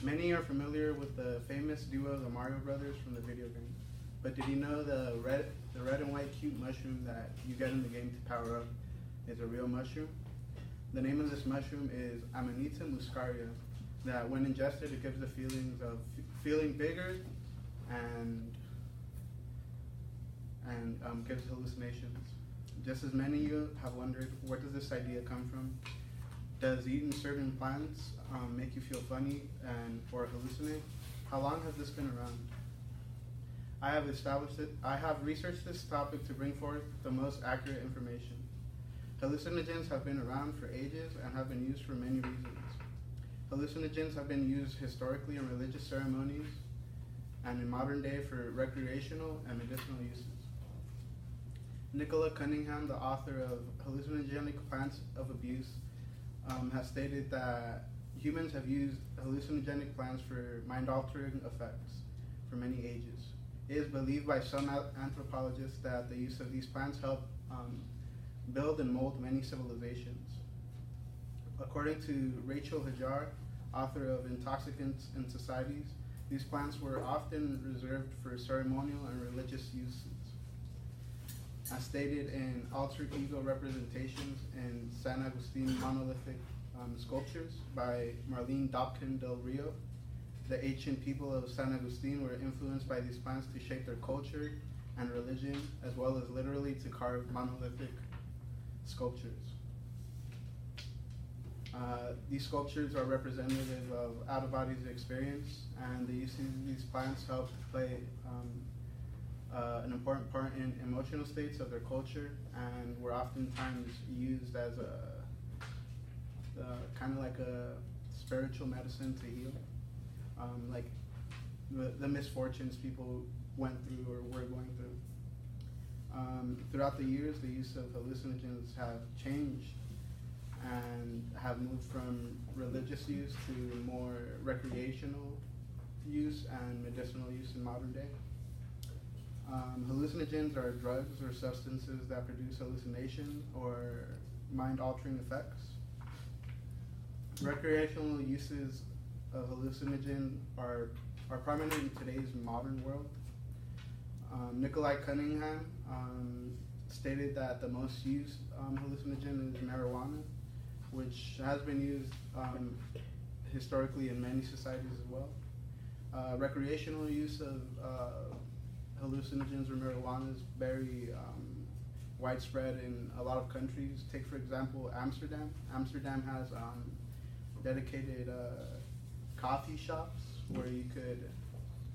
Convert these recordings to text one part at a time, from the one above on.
Many are familiar with the famous duo, the Mario Brothers, from the video game. But did you know the red and white cute mushroom that you get in the game to power up is a real mushroom? The name of this mushroom is Amanita muscaria, that when ingested it gives the feelings of feeling bigger and gives hallucinations. Just as many of you have wondered, where does this idea come from? Does eating certain plants make you feel funny or hallucinate? How long has this been around? I have researched this topic to bring forth the most accurate information. Hallucinogens have been around for ages and have been used for many reasons. Hallucinogens have been used historically in religious ceremonies and in modern day for recreational and medicinal uses. Nicola Cunningham, the author of Hallucinogenic Plants of Abuse, has stated that humans have used hallucinogenic plants for mind-altering effects for many ages. It is believed by some anthropologists that the use of these plants help build and mold many civilizations. According to Rachel Hajar, author of Intoxicants in Societies, these plants were often reserved for ceremonial and religious uses. As stated in Alter Ego Representations in San Agustin Monolithic Sculptures by Marlene Dopkin del Rio, the ancient people of San Agustin were influenced by these plants to shape their culture and religion, as well as literally to carve monolithic sculptures. These sculptures are representative of out-of-body experience, and the use of these plants help play an important part in emotional states of their culture, and were oftentimes used as a kind of like a spiritual medicine to heal, like the misfortunes people went through or were going through. Throughout the years, the use of hallucinogens have changed and have moved from religious use to more recreational use and medicinal use in modern day. Hallucinogens are drugs or substances that produce hallucination or mind-altering effects. Recreational uses of hallucinogen are prominent in today's modern world. Nikolai Cunningham stated that the most used hallucinogen is marijuana, which has been used historically in many societies as well. Recreational use of hallucinogens or marijuana is very widespread in a lot of countries. Take, for example, Amsterdam. Amsterdam has dedicated coffee shops where you could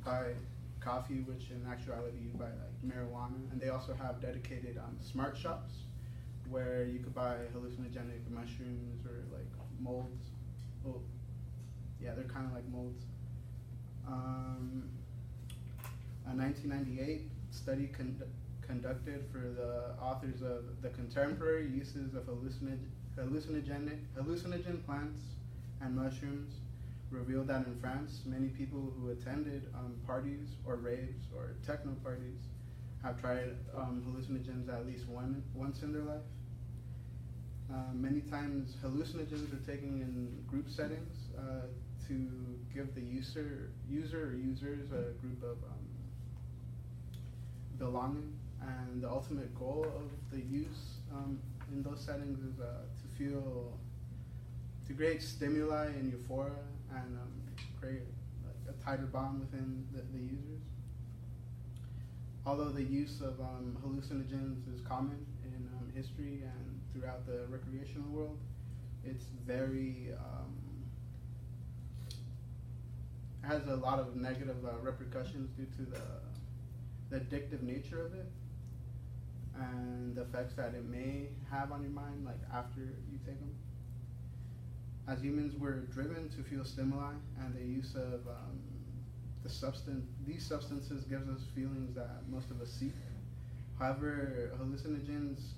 buy coffee, which in actuality you buy like marijuana, and they also have dedicated smart shops where you could buy hallucinogenic mushrooms or like molds. Oh, yeah, they're kind of like molds. A 1998 study conducted for the authors of The Contemporary Uses of Hallucinogen Plants and Mushrooms revealed that in France, many people who attended parties or raves or techno parties have tried hallucinogens at least once in their life. Many times hallucinogens are taken in group settings to give the user or users a group of belonging, and the ultimate goal of the use in those settings is to create stimuli and euphoria and create like a tighter bond within the users. Although the use of hallucinogens is common in history and throughout the recreational world, it's very has a lot of negative repercussions due to the addictive nature of it and the effects that it may have on your mind, like after you take them. As humans, we're driven to feel stimuli, and the use of these substances gives us feelings that most of us seek. However, hallucinogens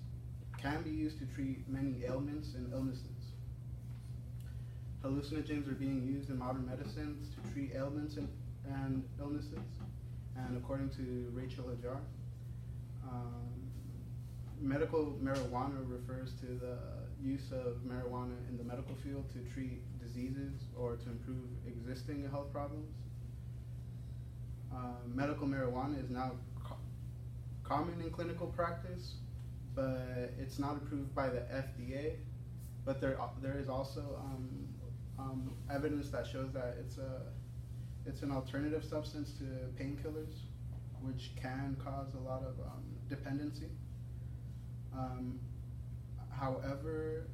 can be used to treat many ailments and illnesses. Hallucinogens are being used in modern medicines to treat ailments and illnesses. And according to Rachel Hajar, medical marijuana refers to the use of marijuana in the medical field to treat diseases or to improve existing health problems. Medical marijuana is now common in clinical practice, but it's not approved by the FDA. But there is also evidence that shows that it's an alternative substance to painkillers, which can cause a lot of dependency. However,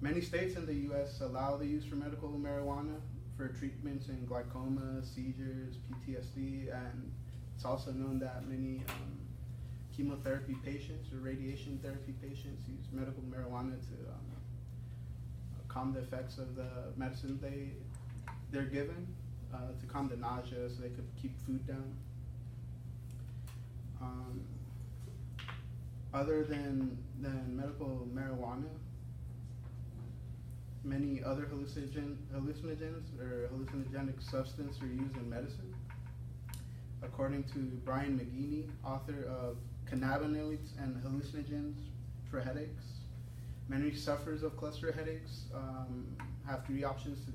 many states in the U.S. allow the use for medical marijuana for treatments in glaucoma, seizures, PTSD, and it's also known that many chemotherapy patients or radiation therapy patients use medical marijuana to calm the effects of the medicine they're given, to calm the nausea so they could keep food down. Other than medical marijuana, many other hallucinogens or hallucinogenic substances are used in medicine. According to Brian McGeaney, author of Cannabinoids and Hallucinogens for Headaches, many sufferers of cluster headaches have three options to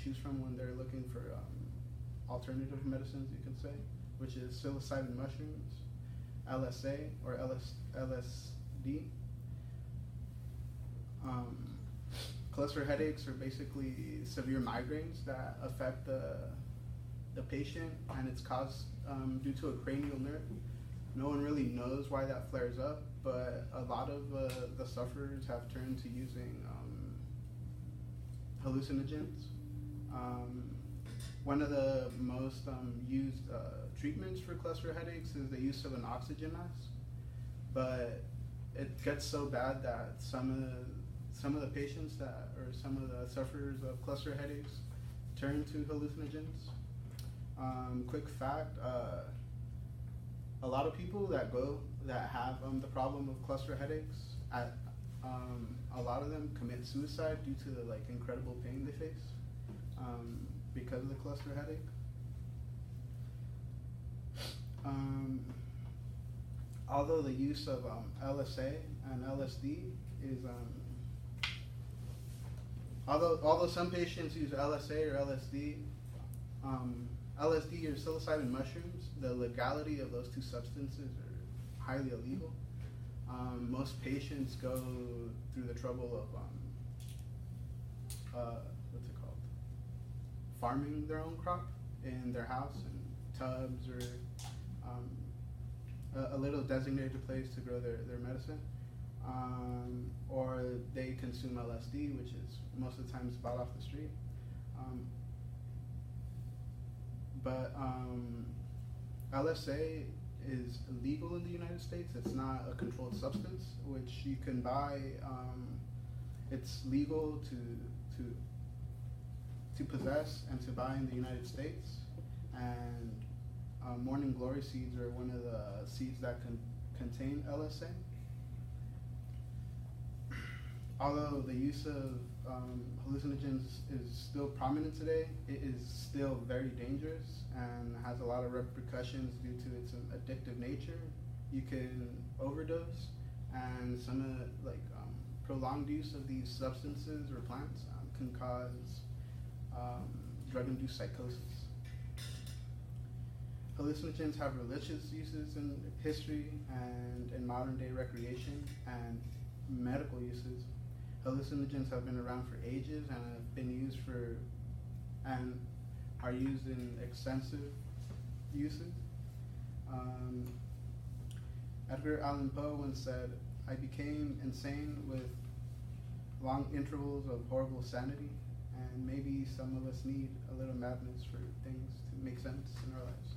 choose from when they're looking for alternative medicines, you can say, which is psilocybin mushrooms, LSA or LSD. Cluster headaches are basically severe migraines that affect the patient, and it's caused due to a cranial nerve. No one really knows why that flares up, but a lot of the sufferers have turned to using hallucinogens. One of the most used treatments for cluster headaches is the use of an oxygen mask, but it gets so bad that some of the patients some of the sufferers of cluster headaches turn to hallucinogens. Quick fact, a lot of people that have the problem of cluster headaches, a lot of them commit suicide due to the incredible pain they face because of the cluster headache. Although the use of LSA and LSD is although some patients use LSA or LSD, LSD or psilocybin mushrooms, the legality of those two substances are highly illegal. Most patients go through the trouble of farming their own crop in their house in tubs or a little designated place to grow their medicine, or they consume LSD, which is most of the time bought off the street. But LSA is illegal in the United States. It's not a controlled substance, which you can buy. It's legal to possess and to buy in the United States. And morning glory seeds are one of the seeds that contain LSA. Although the use of hallucinogens is still prominent today, it is still very dangerous and has a lot of repercussions due to its addictive nature. You can overdose, and some of prolonged use of these substances or plants can cause drug-induced psychosis. Hallucinogens have religious uses in history and in modern-day recreation and medical uses. Hallucinogens have been around for ages and have been used and are used in extensive uses. Edgar Allan Poe once said, "I became insane with long intervals of horrible sanity," and maybe some of us need a little madness for things to make sense in our lives.